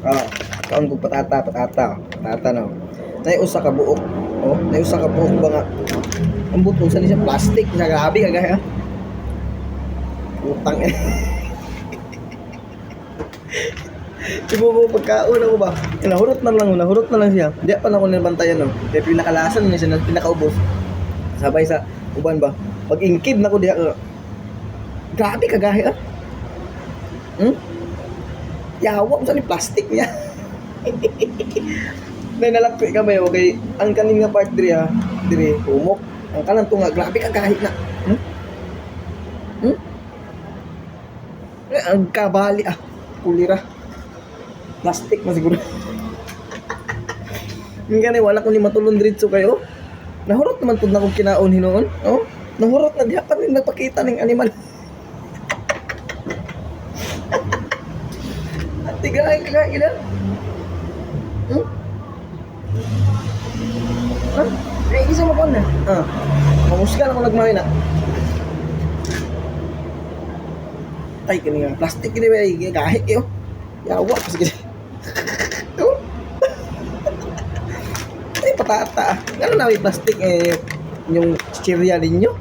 Ah, kaon ko patata no. Nay usa ka buok. Oh, nay usa ka buok ba nga. Ang butong sa siya plastic sa grabe kagaya. Utang eh. Sibubo pagkaon ako ba? Nahurot na lang siya. Di pa na ako nabantayan no. Kaya pinakalasan niya siya, pinakaubos. Sabay sa uban ba? Pag ingkid na ko diha ka. Grabe kagahi ah. Yawa ko sa ni plastic niya. May nalakpi ka ba okay? Ang kaning nga part diri ha, diri umok. Ang kanan to nga grabe kagahi na. Ang kabali ah. Kulira. Plastic na siguro. Yung gani wala ko ni matulon diretso kayo. Nahurot naman pud na kong kinaon hinuon. Oh, nahurot na diha pa rin nagpakita ning animal. Tigay na. Isa mo ko na. Mamusga na ko nagmahay na. Ay, kini nga. Plastic ini ba? Kahit yun. Yawa. Sige. Ay, patata. Gano'n na may plastic eh. Yung chirya ninyo.